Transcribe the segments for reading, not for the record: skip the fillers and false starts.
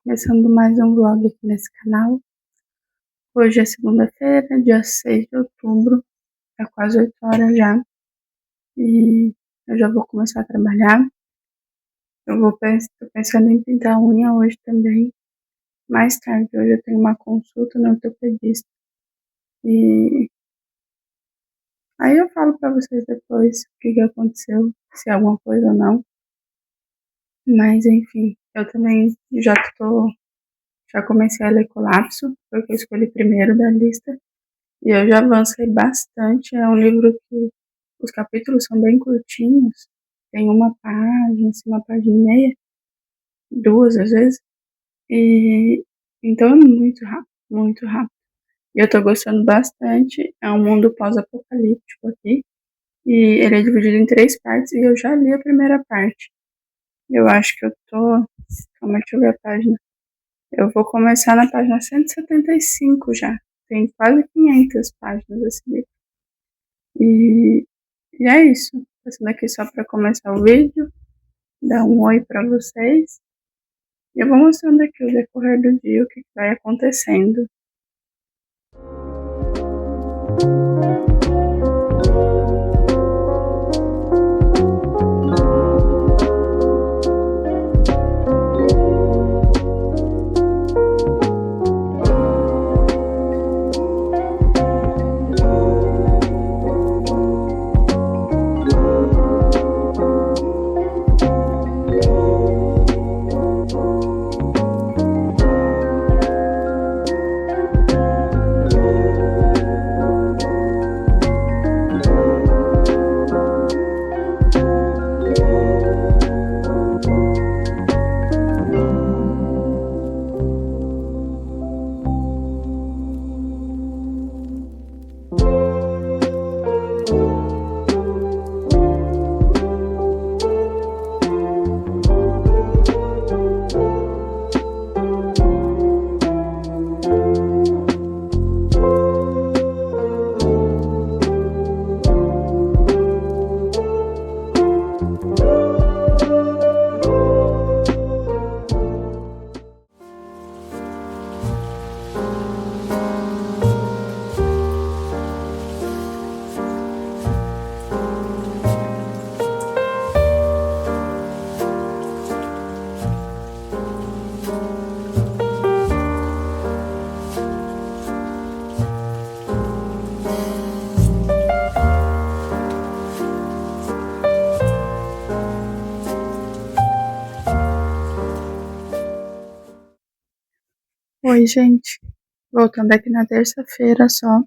começando mais um vlog aqui nesse canal. Hoje é segunda-feira, dia 6 de outubro, é quase 8 horas já. E eu já vou começar a trabalhar. Tô pensando em pintar a unha hoje também. Mais tarde, hoje eu tenho uma consulta no ortopedista. E aí eu falo pra vocês depois o que aconteceu, se é alguma coisa ou não. Mas enfim, eu também já comecei a ler Colapso, porque eu escolhi primeiro da lista. E eu já avancei bastante. É um livro que os capítulos são bem curtinhos. Tem uma página, assim, uma página e meia, duas às vezes. E então é muito rápido, muito rápido. E eu tô gostando bastante. É um mundo pós-apocalíptico aqui. E ele é dividido em 3 partes e eu já li a primeira parte. Eu acho que eu tô. Calma, deixa eu ver a página. Eu vou começar na página 175 já. Tem quase 500 páginas esse livro. E é isso. Passando aqui só para começar o vídeo, dar um oi para vocês. E eu vou mostrando aqui o decorrer do dia, o que vai acontecendo. Oi, gente. Voltando aqui na terça-feira só.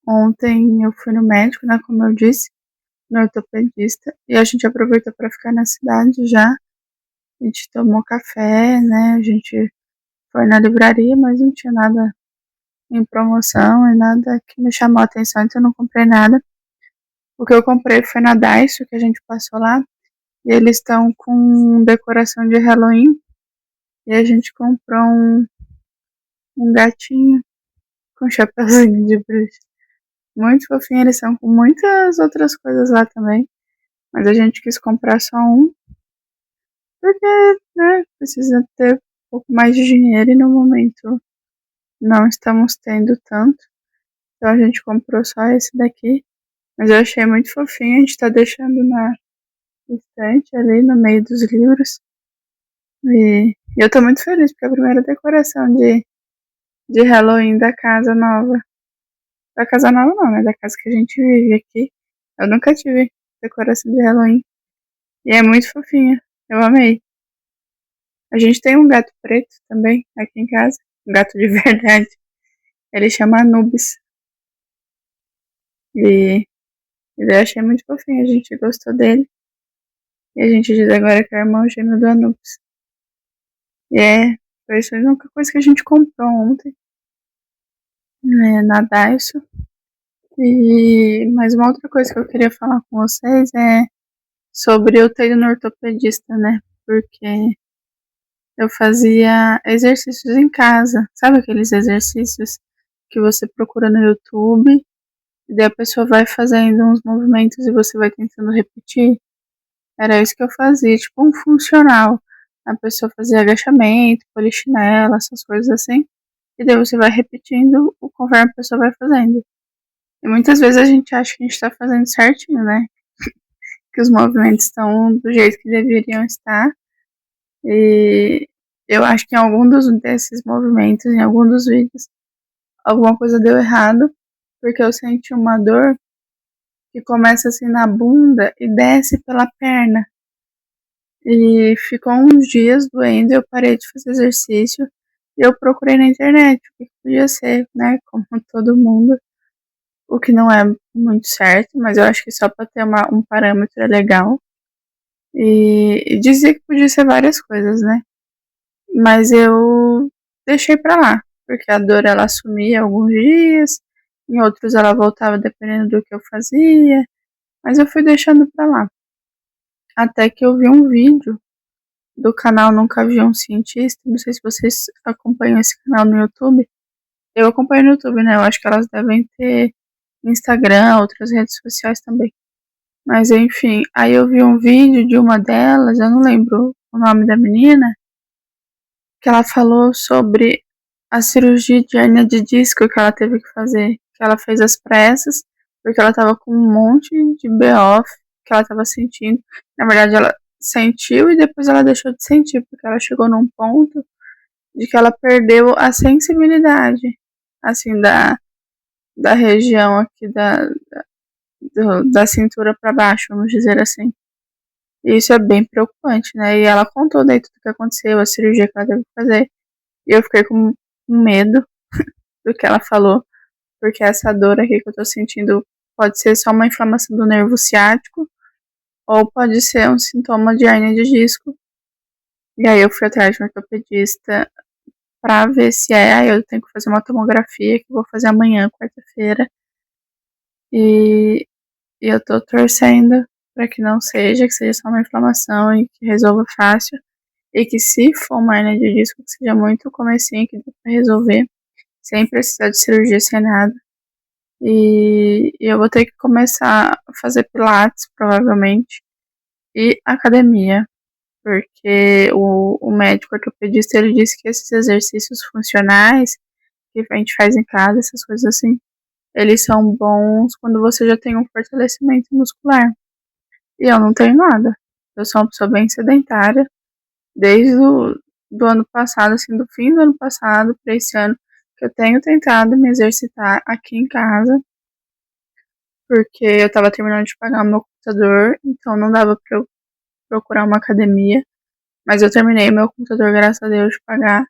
Ontem eu fui no médico, né, como eu disse, no ortopedista. E a gente aproveitou para ficar na cidade já. A gente tomou café, né, a gente foi na livraria, mas não tinha nada em promoção e nada que me chamou a atenção, então eu não comprei nada. O que eu comprei foi na Daiso, que a gente passou lá, e eles estão com decoração de Halloween, e a gente comprou um gatinho com chapeuzinho de bruxa. Muito fofinho, eles são com muitas outras coisas lá também, mas a gente quis comprar só um, porque, né, precisa ter um pouco mais de dinheiro e no momento não estamos tendo tanto, então a gente comprou só esse daqui. Mas eu achei muito fofinho, a gente tá deixando na estante ali no meio dos livros. E eu tô muito feliz porque é a primeira decoração de Halloween da casa nova. Da casa nova não, né? Da casa que a gente vive aqui. Eu nunca tive decoração de Halloween. E é muito fofinha. Eu amei. A gente tem um gato preto também aqui em casa. Um gato de verdade. Ele chama Anubis. E eu achei muito fofinho. A gente gostou dele. E a gente diz agora que é o irmão gêmeo do Anubis. E foi isso a única coisa que a gente comprou ontem, né, na Daiso. E mais uma outra coisa que eu queria falar com vocês é sobre eu ter ido no ortopedista, né? Porque eu fazia exercícios em casa, sabe aqueles exercícios que você procura no YouTube e daí a pessoa vai fazendo uns movimentos e você vai tentando repetir? Era isso que eu fazia, tipo um funcional. a pessoa fazer agachamento, polichinelo, essas coisas assim. E daí você vai repetindo conforme a pessoa vai fazendo. E muitas vezes a gente acha que a gente tá fazendo certinho, né? Que os movimentos estão do jeito que deveriam estar. E eu acho que em algum desses movimentos, em algum dos vídeos, alguma coisa deu errado, porque eu senti uma dor que começa assim na bunda e desce pela perna. E ficou uns dias doendo, eu parei de fazer exercício e eu procurei na internet o que podia ser, né? Como todo mundo, o que não é muito certo, mas eu acho que só para ter um parâmetro é legal. E dizia que podia ser várias coisas, né? Mas eu deixei pra lá, porque a dor ela sumia alguns dias, em outros ela voltava dependendo do que eu fazia, mas eu fui deixando pra lá. Até que eu vi um vídeo do canal Nunca Vi um Cientista, não sei se vocês acompanham esse canal no YouTube. Eu acompanho no YouTube, né? Eu acho que elas devem ter Instagram, outras redes sociais também. Mas enfim, aí eu vi um vídeo de uma delas, eu não lembro o nome da menina, que ela falou sobre a cirurgia de hérnia de disco que ela teve que fazer, que ela fez às pressas, porque ela tava com um monte de BO que ela tava sentindo. Na verdade, ela sentiu e depois ela deixou de sentir, porque ela chegou num ponto de que ela perdeu a sensibilidade, assim, da região aqui da cintura para baixo, vamos dizer assim. E isso é bem preocupante, né? E ela contou daí tudo o que aconteceu, a cirurgia que ela teve que fazer. E eu fiquei com medo do que ela falou, porque essa dor aqui que eu tô sentindo pode ser só uma inflamação do nervo ciático, ou pode ser um sintoma de hérnia de disco. E aí eu fui atrás de um ortopedista pra ver se é, aí eu tenho que fazer uma tomografia, que eu vou fazer amanhã, quarta-feira. E, e eu tô torcendo para que não seja, que seja só uma inflamação e que resolva fácil. E que se for uma hernia de disco, que seja muito comecinho, que dê pra resolver, sem precisar de cirurgia, sem nada. E eu vou ter que começar a fazer pilates, provavelmente, e academia, porque o médico ortopedista, ele disse que esses exercícios funcionais que a gente faz em casa, essas coisas assim, eles são bons quando você já tem um fortalecimento muscular. E eu não tenho nada. Eu sou uma pessoa bem sedentária, desde do ano passado, assim, do fim do ano passado para esse ano, que eu tenho tentado me exercitar aqui em casa, porque eu tava terminando de pagar o meu computador, então não dava pra eu procurar uma academia, mas eu terminei meu computador, graças a Deus, de pagar,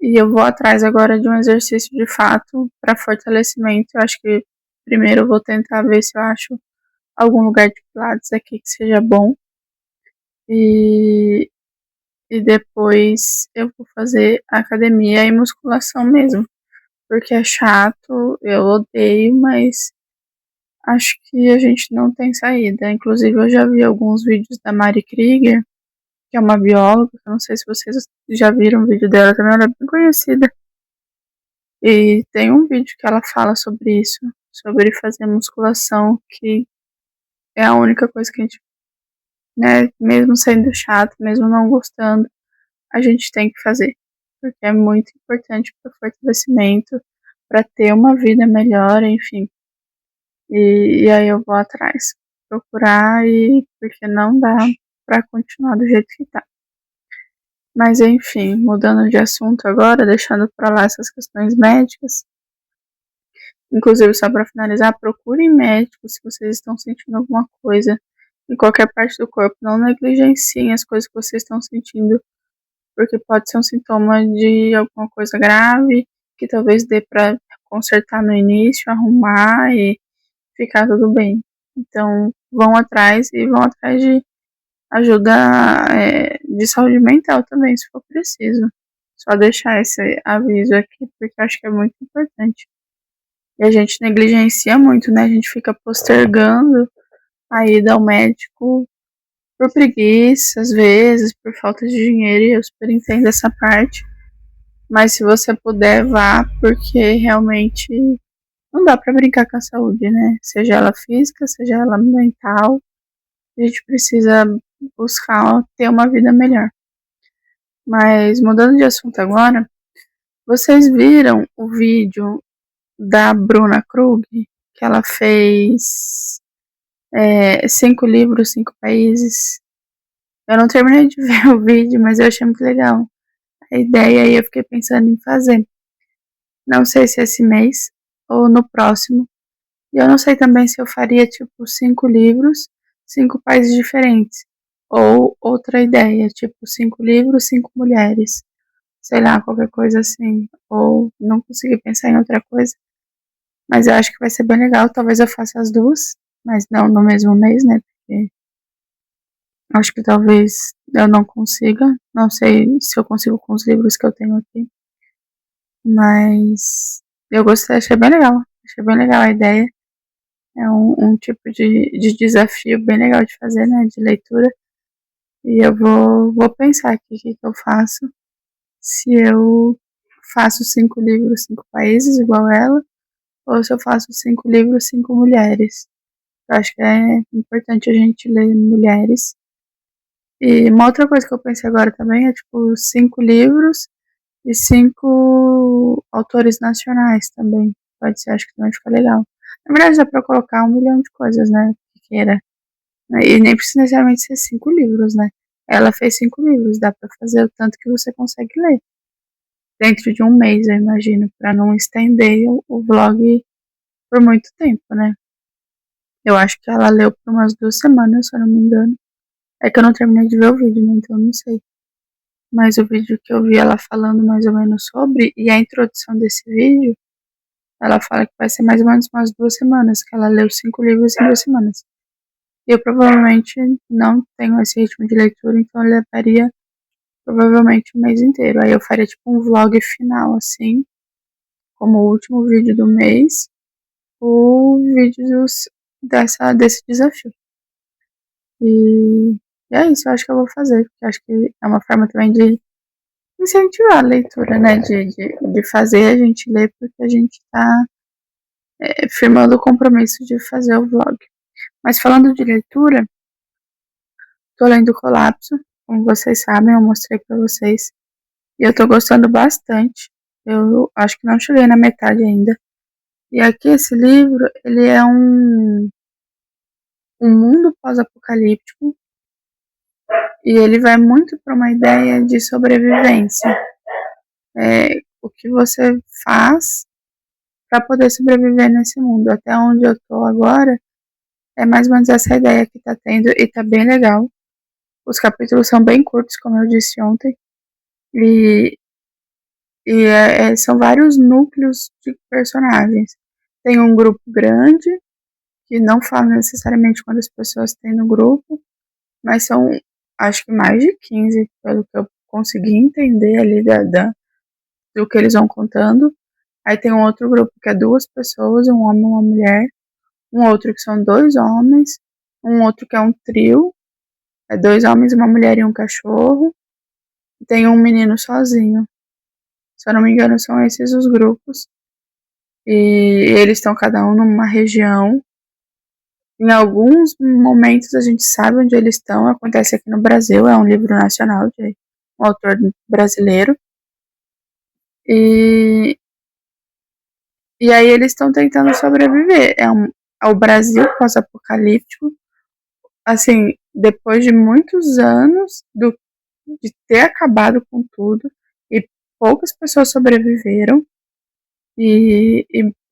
e eu vou atrás agora de um exercício de fato para fortalecimento. Eu acho que primeiro eu vou tentar ver se eu acho algum lugar de pilates aqui que seja bom, e, e depois eu vou fazer academia e musculação mesmo, porque é chato, eu odeio, mas acho que a gente não tem saída. Inclusive, eu já vi alguns vídeos da Mari Krieger, que é uma bióloga, que eu não sei se vocês já viram o vídeo dela também, ela é bem conhecida. E tem um vídeo que ela fala sobre isso, sobre fazer musculação, que é a única coisa que a gente, né, mesmo sendo chato, mesmo não gostando, a gente tem que fazer. Porque é muito importante para o fortalecimento, para ter uma vida melhor, enfim. E aí eu vou atrás, procurar, e porque não dá pra continuar do jeito que tá. Mas enfim, mudando de assunto agora, deixando pra lá essas questões médicas. Inclusive, só pra finalizar, procurem médicos se vocês estão sentindo alguma coisa em qualquer parte do corpo. Não negligenciem as coisas que vocês estão sentindo, porque pode ser um sintoma de alguma coisa grave, que talvez dê pra consertar no início, arrumar e ficar tudo bem. Então, vão atrás e vão atrás de ajuda de saúde mental também, se for preciso. Só deixar esse aviso aqui, porque eu acho que é muito importante. E a gente negligencia muito, né? A gente fica postergando a ida ao médico por preguiça, às vezes, por falta de dinheiro, e eu super entendo essa parte. Mas se você puder, vá, porque realmente não dá pra brincar com a saúde, né? Seja ela física, seja ela mental. A gente precisa buscar ter uma vida melhor. Mas mudando de assunto agora, vocês viram o vídeo da Bruna Krug, que ela fez 5 livros, 5 países? Eu não terminei de ver o vídeo, mas eu achei muito legal a ideia e eu fiquei pensando em fazer. Não sei se esse mês ou no próximo. E eu não sei também se eu faria, tipo, 5 livros, 5 países diferentes. Ou outra ideia, tipo, 5 livros, 5 mulheres. Sei lá, qualquer coisa assim. Ou não consegui pensar em outra coisa. Mas eu acho que vai ser bem legal. Talvez eu faça as duas, mas não no mesmo mês, né? Porque acho que talvez eu não consiga. Não sei se eu consigo com os livros que eu tenho aqui. Mas eu gostei, achei bem legal. Achei bem legal a ideia. É um tipo de desafio bem legal de fazer, né? De leitura. E eu vou pensar aqui o que eu faço. Se eu faço 5 livros, 5 países, igual ela, ou se eu faço 5 livros, 5 mulheres. Eu acho que é importante a gente ler mulheres. E uma outra coisa que eu pensei agora também é, tipo, 5 livros e 5 autores nacionais também. Pode ser, acho que também fica legal. Na verdade, dá pra colocar 1 milhão de coisas, né? Que queira. E nem precisa necessariamente ser 5 livros, né? Ela fez 5 livros, dá pra fazer o tanto que você consegue ler. Dentro de um mês, eu imagino, pra não estender o vlog por muito tempo, né? Eu acho que ela leu por umas 2 semanas, se eu não me engano. É que eu não terminei de ver o vídeo, né? Então eu não sei. Mas o vídeo que eu vi ela falando mais ou menos sobre, e a introdução desse vídeo, ela fala que vai ser mais ou menos umas 2 semanas, que ela leu 5 livros em 2 semanas. Eu provavelmente não tenho esse ritmo de leitura, então eu levaria provavelmente o mês inteiro. Aí eu faria tipo um vlog final, assim, como o último vídeo do mês, o vídeo desse desafio. E é isso, eu acho que eu vou fazer, porque eu acho que é uma forma também de incentivar a leitura, né? De fazer a gente ler, porque a gente tá firmando o compromisso de fazer o vlog. Mas falando de leitura, tô lendo Colapso, como vocês sabem, eu mostrei pra vocês. E eu tô gostando bastante. Eu acho que não cheguei na metade ainda. E aqui esse livro, ele é um mundo pós-apocalíptico. E ele vai muito para uma ideia de sobrevivência. O que você faz para poder sobreviver nesse mundo. Até onde eu tô agora, é mais ou menos essa ideia que tá tendo e tá bem legal. Os capítulos são bem curtos, como eu disse ontem. E, são vários núcleos de personagens. Tem um grupo grande, que não fala necessariamente quantas pessoas tem no grupo, mas são, acho que mais de 15, pelo que eu consegui entender ali do que eles vão contando. Aí tem um outro grupo que é 2 pessoas, um homem e uma mulher, um outro que são 2 homens, um outro que é um trio, é 2 homens, uma mulher e um cachorro, e tem um menino sozinho. Se eu não me engano, são esses os grupos. E eles estão cada um numa região. Em alguns momentos a gente sabe onde eles estão. Acontece aqui no Brasil, é um livro nacional de um autor brasileiro. E, e aí eles estão tentando sobreviver. É o Brasil pós-apocalíptico. Assim, depois de muitos anos de ter acabado com tudo e poucas pessoas sobreviveram. E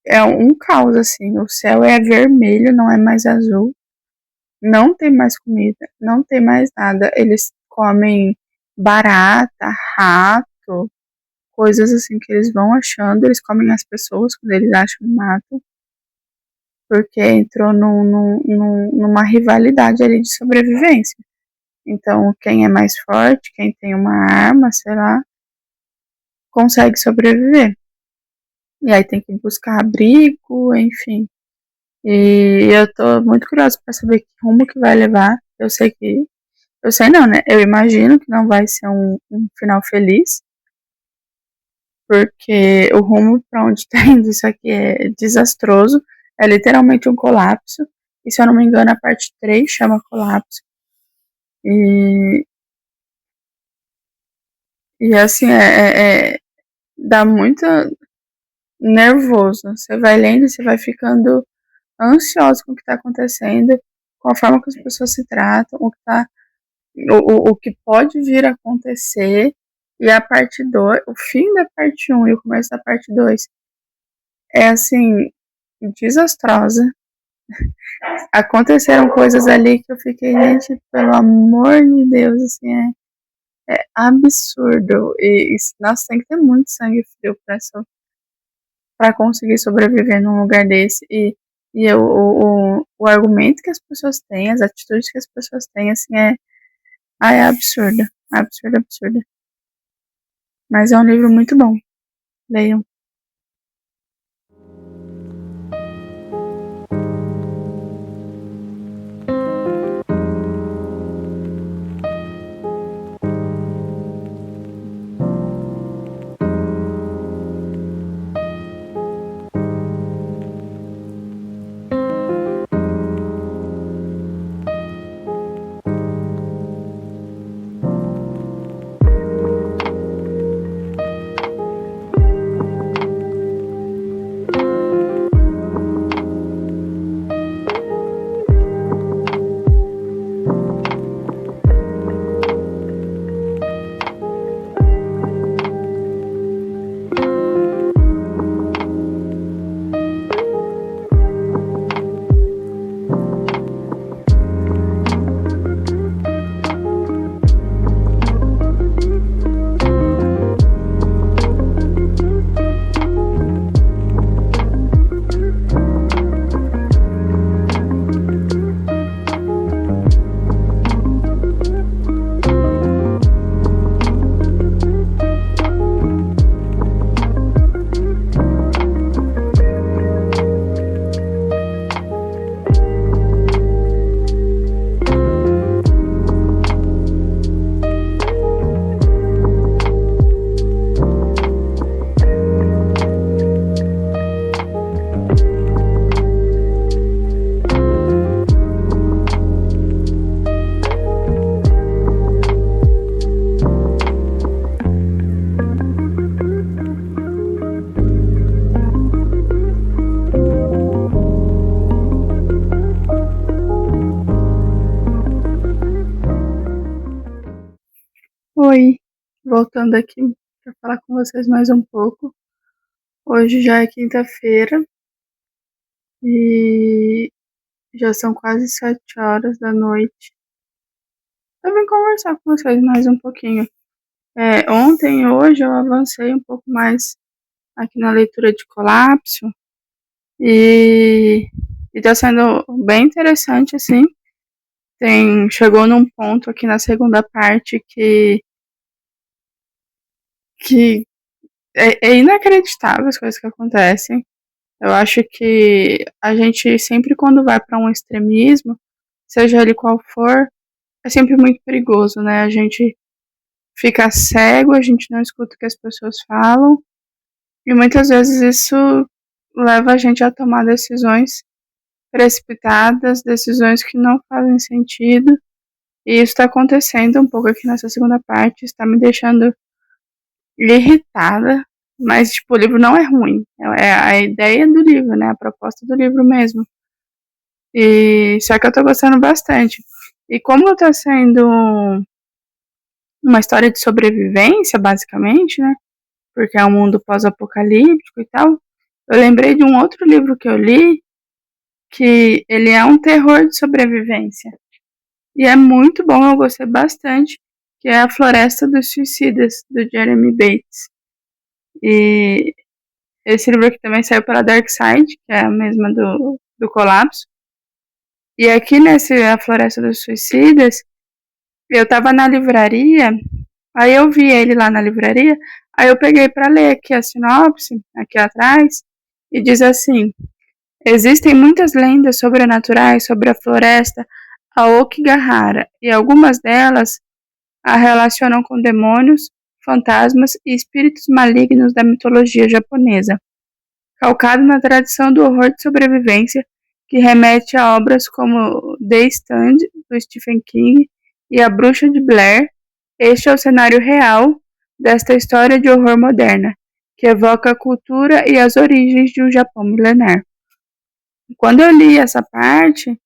é um caos, assim. O céu é vermelho, não é mais azul. Não tem mais comida, não tem mais nada. Eles comem barata, rato, coisas assim que eles vão achando. Eles comem as pessoas quando eles acham e matam. Porque entrou numa rivalidade ali de sobrevivência. Então, quem é mais forte, quem tem uma arma, sei lá, consegue sobreviver. E aí tem que buscar abrigo, enfim. E eu tô muito curiosa para saber que rumo que vai levar. Eu sei não, né? Eu imagino que não vai ser um final feliz, porque o rumo para onde tá indo isso aqui é desastroso. É literalmente um colapso. E se eu não me engano, a parte 3 chama colapso. E, E assim, dá muito nervoso. Você vai lendo, você vai ficando ansioso com o que está acontecendo, com a forma que as pessoas se tratam, o que pode vir a acontecer. E a parte 2, o fim da parte 1 e o começo da parte 2 é assim, desastrosa. Aconteceram coisas ali que eu fiquei, gente, pelo amor de Deus, assim, é absurdo. Nossa, tem que ter muito sangue frio pra conseguir sobreviver num lugar desse. O argumento que as pessoas têm, as atitudes que as pessoas têm, assim, é absurda. Absurda, absurda. Mas é um livro muito bom. Leiam. Oi, voltando aqui para falar com vocês mais um pouco. Hoje já é quinta-feira e já são quase 7 horas da noite. Eu vim conversar com vocês mais um pouquinho. Ontem e hoje eu avancei um pouco mais aqui na leitura de Colapso e tá sendo bem interessante, assim. Chegou num ponto aqui na segunda parte que é inacreditável as coisas que acontecem. Eu acho que a gente sempre, quando vai para um extremismo, seja ele qual for, é sempre muito perigoso, né? A gente fica cego, a gente não escuta o que as pessoas falam, e muitas vezes isso leva a gente a tomar decisões precipitadas, decisões que não fazem sentido, e isso está acontecendo um pouco aqui nessa segunda parte, está me deixando irritada, mas, tipo, o livro não é ruim, é a ideia do livro, né? A proposta do livro mesmo. Só que eu tô gostando bastante. E como tá sendo uma história de sobrevivência, basicamente, né? Porque é um mundo pós-apocalíptico e tal. Eu lembrei de um outro livro que eu li, que ele é um terror de sobrevivência. E é muito bom, eu gostei bastante, que é A Floresta dos Suicidas, do Jeremy Bates. E esse livro aqui também saiu pela Dark Side, que é a mesma do Colapso. E aqui nesse A Floresta dos Suicidas, eu tava na livraria, aí eu vi ele lá na livraria, aí eu peguei para ler aqui a sinopse, aqui atrás, e diz assim: existem muitas lendas sobrenaturais sobre a floresta Aokigahara, e algumas delas a relacionam com demônios, fantasmas e espíritos malignos da mitologia japonesa, calcado na tradição do horror de sobrevivência, que remete a obras como The Stand, do Stephen King, e A Bruxa de Blair. Este é o cenário real desta história de horror moderna, que evoca a cultura e as origens de um Japão milenar. Quando eu li essa parte,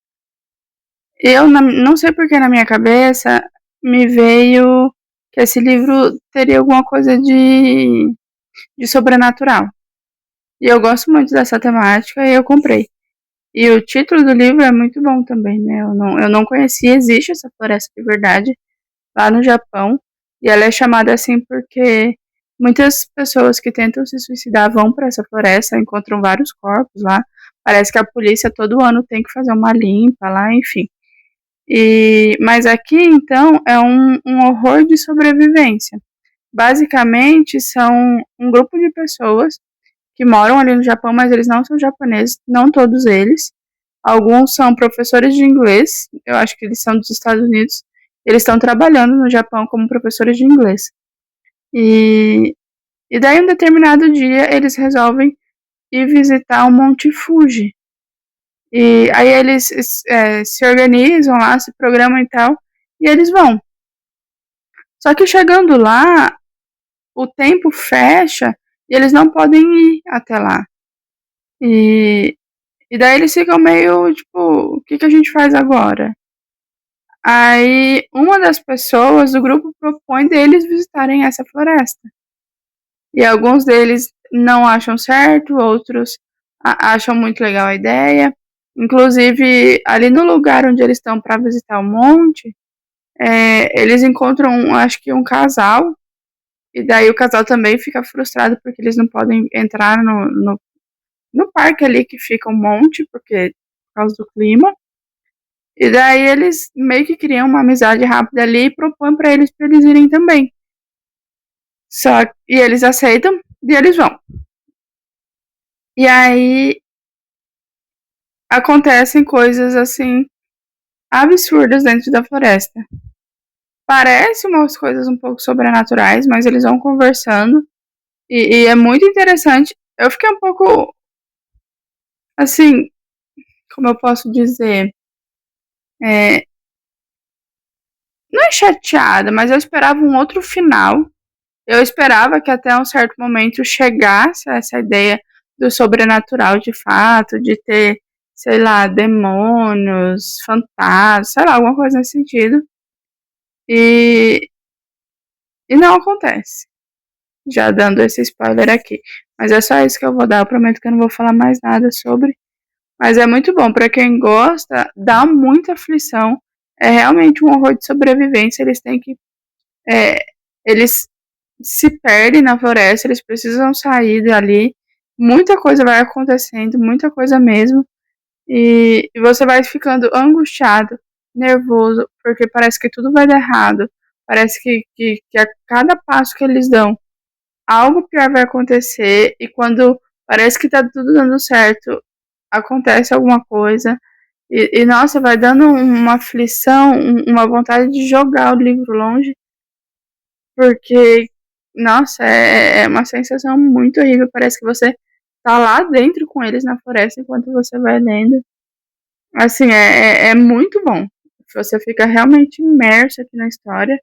eu não sei porque na minha cabeça me veio que esse livro teria alguma coisa de sobrenatural. E eu gosto muito dessa temática e eu comprei. E o título do livro é muito bom também, né? Eu não conhecia, existe essa floresta de verdade lá no Japão. E ela é chamada assim porque muitas pessoas que tentam se suicidar vão para essa floresta, encontram vários corpos lá. Parece que a polícia todo ano tem que fazer uma limpa lá, enfim. Mas aqui, então, é um horror de sobrevivência. Basicamente, são um grupo de pessoas que moram ali no Japão, mas eles não são japoneses, não todos eles. Alguns são professores de inglês, eu acho que eles são dos Estados Unidos. Eles estão trabalhando no Japão como professores de inglês. E daí, um determinado dia, eles resolvem ir visitar o Monte Fuji. E aí eles se organizam lá, se programam e tal, e eles vão. Só que chegando lá, o tempo fecha e eles não podem ir até lá. E daí eles ficam meio tipo, o que a gente faz agora? Aí uma das pessoas do grupo propõe deles visitarem essa floresta. E alguns deles não acham certo, outros acham muito legal a ideia. Inclusive, ali no lugar onde eles estão para visitar o monte, eles encontram, acho que um casal, e daí o casal também fica frustrado porque eles não podem entrar no parque ali que fica um monte, porque por causa do clima. E daí eles meio que criam uma amizade rápida ali e propõem para eles irem também. E eles aceitam e eles vão. E aí acontecem coisas assim absurdas dentro da floresta. Parece umas coisas um pouco sobrenaturais, mas eles vão conversando e é muito interessante. Eu fiquei um pouco assim, como eu posso dizer, é, não é chateada, mas eu esperava um outro final. Eu esperava que até um certo momento chegasse a essa ideia do sobrenatural de fato, de ter, sei lá, demônios, fantasmas, sei lá, alguma coisa nesse sentido. E, e não acontece. Já dando esse spoiler aqui. Mas é só isso que eu vou dar. Eu prometo que eu não vou falar mais nada sobre. Mas é muito bom. Pra quem gosta, dá muita aflição. É realmente um horror de sobrevivência. Eles têm que. É, eles se perdem na floresta. Eles precisam sair dali. Muita coisa vai acontecendo. Muita coisa mesmo. E você vai ficando angustiado, nervoso. Porque parece que tudo vai dar errado. Parece que a cada passo que eles dão, algo pior vai acontecer e quando parece que tá tudo dando certo, acontece alguma coisa nossa, vai dando uma aflição, uma vontade de jogar o livro longe, porque, nossa, é uma sensação muito horrível, parece que você tá lá dentro com eles na floresta enquanto você vai lendo. Assim, é muito bom. Você fica realmente imerso aqui na história.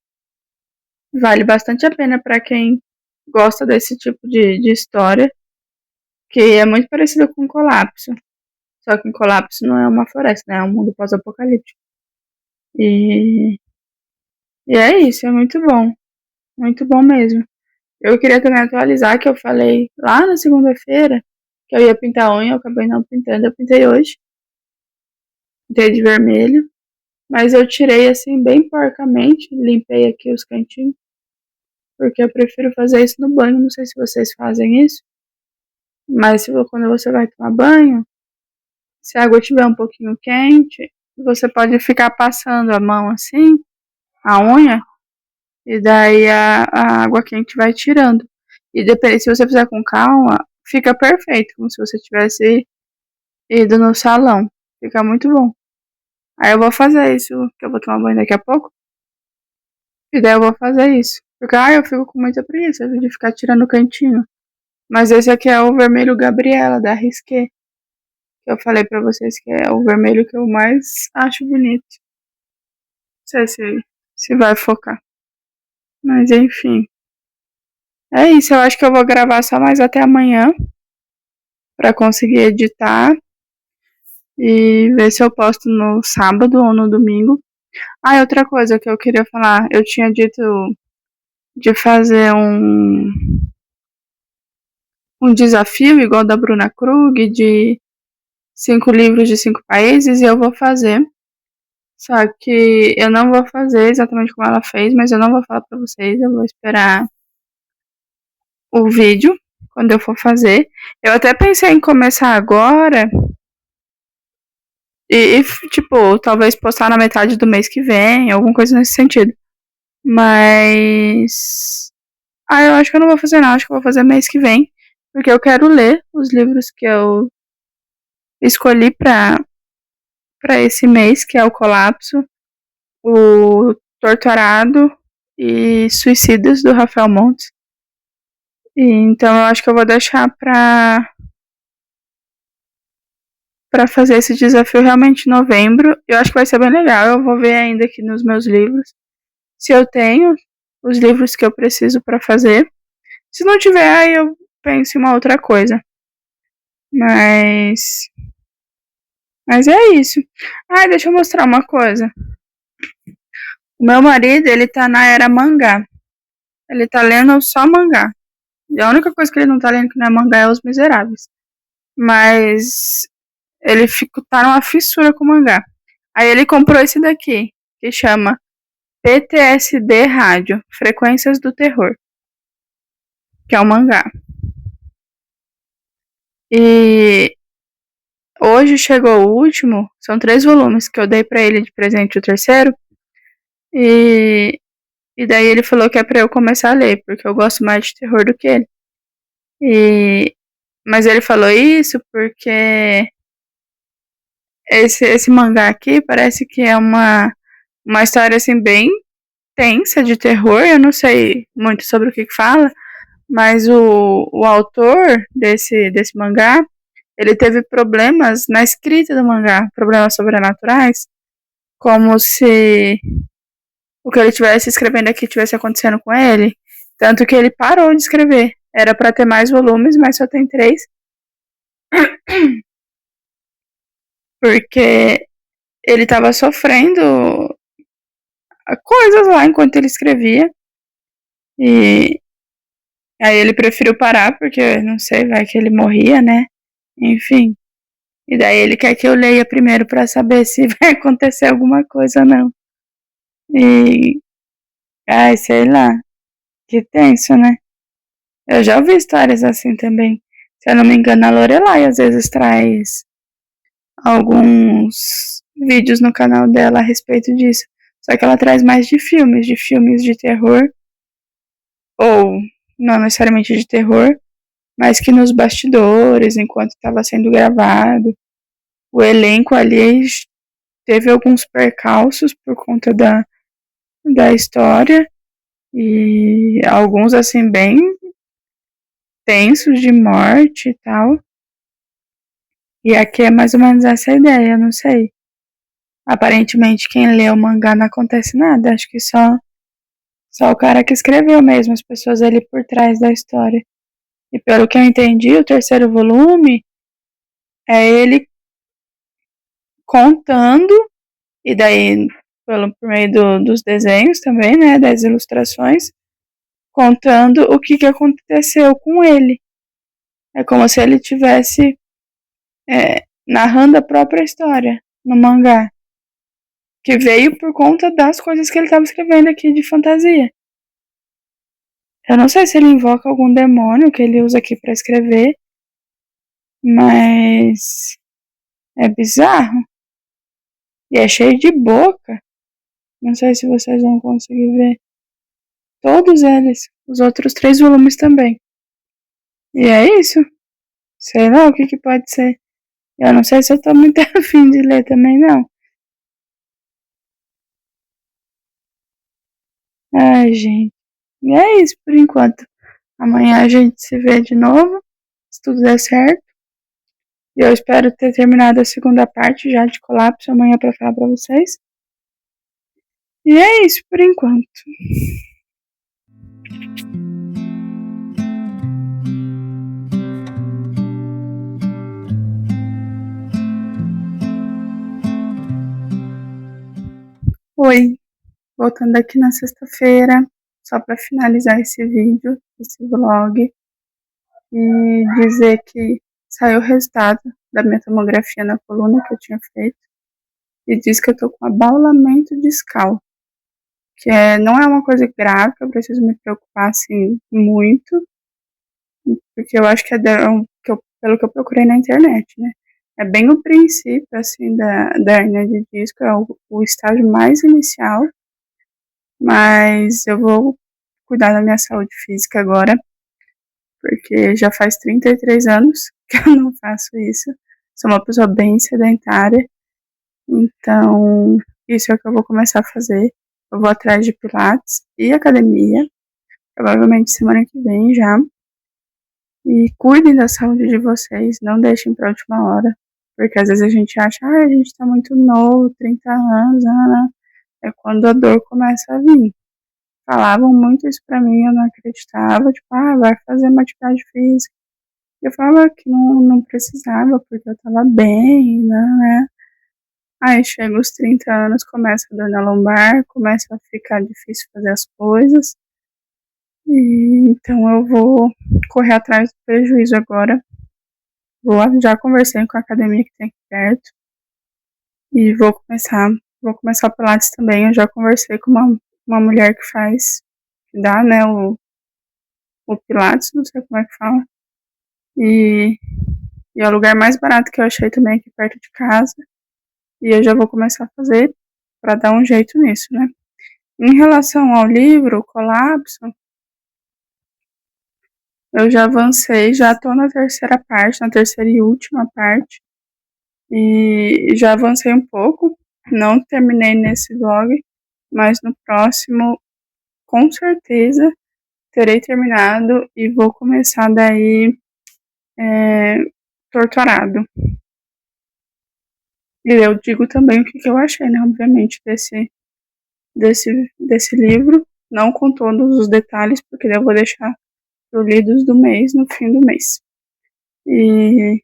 Vale bastante a pena para quem gosta desse tipo de história, que é muito parecido com Colapso. Só que em Colapso não é uma floresta, né? É um mundo pós-apocalíptico. E, e é isso, é muito bom. Muito bom mesmo. Eu queria também atualizar que eu falei lá na segunda-feira que eu ia pintar a unha, eu acabei não pintando, eu pintei hoje. Pintei de vermelho. Mas eu tirei assim bem porcamente, limpei aqui os cantinhos. Porque eu prefiro fazer isso no banho, não sei se vocês fazem isso. Mas quando você vai tomar banho, se a água estiver um pouquinho quente, você pode ficar passando a mão assim, a unha, e daí a água quente vai tirando. E depende, se você fizer com calma, fica perfeito, como se você tivesse ido no salão. Fica muito bom. Aí eu vou fazer isso, que eu vou tomar banho daqui a pouco. E daí eu vou fazer isso. Porque eu fico com muita preguiça de ficar tirando o cantinho. Mas esse aqui é o vermelho Gabriela, da Risqué. Que eu falei pra vocês que é o vermelho que eu mais acho bonito. Não sei se vai focar. Mas enfim. É isso, eu acho que eu vou gravar só mais até amanhã pra conseguir editar e ver se eu posto no sábado ou no domingo. Ah, e outra coisa que eu queria falar, eu tinha dito de fazer um desafio igual da Bruna Krug, de 5 livros de 5 países, e eu vou fazer. Só que eu não vou fazer exatamente como ela fez, mas eu não vou falar pra vocês, eu vou esperar o vídeo quando eu for fazer. Eu até pensei em começar agora tipo, talvez postar na metade do mês que vem, alguma coisa nesse sentido. Mas. Ah, eu acho que eu não vou fazer não, acho que eu vou fazer mês que vem. Porque eu quero ler os livros que eu escolhi pra esse mês, que é o Colapso, o Torturado e Suicidas, do Rafael Montes. E, então eu acho que eu vou deixar pra fazer esse desafio realmente em novembro. Eu acho que vai ser bem legal. Eu vou ver ainda aqui nos meus livros se eu tenho os livros que eu preciso pra fazer. Se não tiver, aí eu penso em uma outra coisa. Mas. Mas é isso. Ah, deixa eu mostrar uma coisa. O meu marido, ele tá na era mangá. Ele tá lendo só mangá. E a única coisa que ele não tá lendo que não é mangá é Os Miseráveis. Mas ele tá numa fissura com mangá. Aí ele comprou esse daqui, que chama PTSD Rádio, Frequências do Terror, que é um mangá. E hoje chegou o último, são 3 volumes que eu dei pra ele de presente, o terceiro. E daí ele falou que é pra eu começar a ler, porque eu gosto mais de terror do que ele. Mas ele falou isso porque esse mangá aqui parece que é uma história assim bem tensa de terror. Eu não sei muito sobre o que fala, mas o autor desse mangá, ele teve problemas na escrita do mangá, problemas sobrenaturais, como se o que ele estivesse escrevendo aqui estivesse acontecendo com ele. Tanto que ele parou de escrever. Era para ter mais volumes, mas só tem 3. Porque ele estava sofrendo coisas lá enquanto ele escrevia. E aí ele preferiu parar, porque não sei, vai que ele morria, né? Enfim. E daí ele quer que eu leia primeiro para saber se vai acontecer alguma coisa ou não. E. Ai, sei lá. Que tenso, né? Eu já ouvi histórias assim também. Se eu não me engano, a Lorelai às vezes traz alguns vídeos no canal dela a respeito disso. Só que ela traz mais de filmes de terror, ou não necessariamente de terror, mas que nos bastidores, enquanto estava sendo gravado, o elenco ali teve alguns percalços por conta da história, e alguns assim bem tensos de morte e tal. E aqui é mais ou menos essa ideia, não sei. Aparentemente, quem lê o mangá não acontece nada. Acho que só o cara que escreveu mesmo, as pessoas ali por trás da história. E pelo que eu entendi, o terceiro volume é ele contando, e daí por meio dos desenhos também, né, das ilustrações, contando o que aconteceu com ele. É como se ele tivesse narrando a própria história no mangá, que veio por conta das coisas que ele estava escrevendo aqui de fantasia. Eu não sei se ele invoca algum demônio que ele usa aqui para escrever, mas é bizarro. E é cheio de boca. Não sei se vocês vão conseguir ver. Todos eles. Os outros 3 volumes também. E é isso. Sei lá o que pode ser. Eu não sei se eu tô muito afim de ler também, não. Ai, gente. E é isso por enquanto. Amanhã a gente se vê de novo, se tudo der certo. E eu espero ter terminado a segunda parte já de Colapso amanhã pra falar pra vocês. E é isso por enquanto. Oi, voltando aqui na sexta-feira, só para finalizar esse vídeo, esse vlog, e dizer que saiu o resultado da minha tomografia na coluna que eu tinha feito, e diz que eu tô com abaulamento discal, que não é uma coisa grave, que eu preciso me preocupar, assim, muito, porque eu acho que pelo que eu procurei na internet, né? É bem o princípio, assim, da hernia de disco, é o estágio mais inicial, mas eu vou cuidar da minha saúde física agora, porque já faz 33 anos que eu não faço isso. Sou uma pessoa bem sedentária, então isso é o que eu vou começar a fazer. Eu vou atrás de pilates e academia, provavelmente semana que vem já. E cuidem da saúde de vocês, não deixem para a última hora, porque às vezes a gente acha, a gente tá muito novo, 30 anos, é quando a dor começa a vir. Falavam muito isso pra mim, eu não acreditava, tipo, vai fazer uma atividade física. Eu falava que não precisava, porque eu tava bem, né? Aí chega os 30 anos, começa a dor na lombar, começa a ficar difícil fazer as coisas. E então eu vou correr atrás do prejuízo agora. Já conversei com a academia que tem aqui perto. E vou começar o Pilates também. Eu já conversei com uma mulher que dá, né, o Pilates, não sei como é que fala. E é o lugar mais barato que eu achei também aqui perto de casa. E eu já vou começar a fazer para dar um jeito nisso, né? Em relação ao livro, Colapso, eu já avancei, já tô na terceira parte, na terceira e última parte. E já avancei um pouco, não terminei nesse vlog, mas no próximo, com certeza, terei terminado e vou começar daí Torturado. E eu digo também o que eu achei, né, obviamente, desse livro, não com todos os detalhes, porque eu vou deixar pro lidos do mês, no fim do mês. E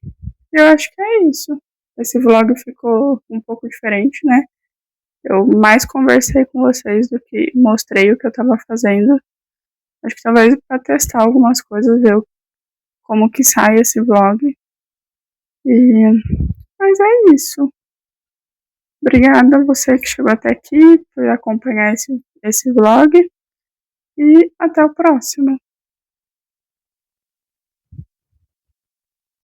eu acho que é isso. Esse vlog ficou um pouco diferente, né? Eu mais conversei com vocês do que mostrei o que eu tava fazendo. Acho que talvez para testar algumas coisas, ver como que sai esse vlog. Mas é isso. Obrigada a você que chegou até aqui por acompanhar esse vlog. E até o próximo.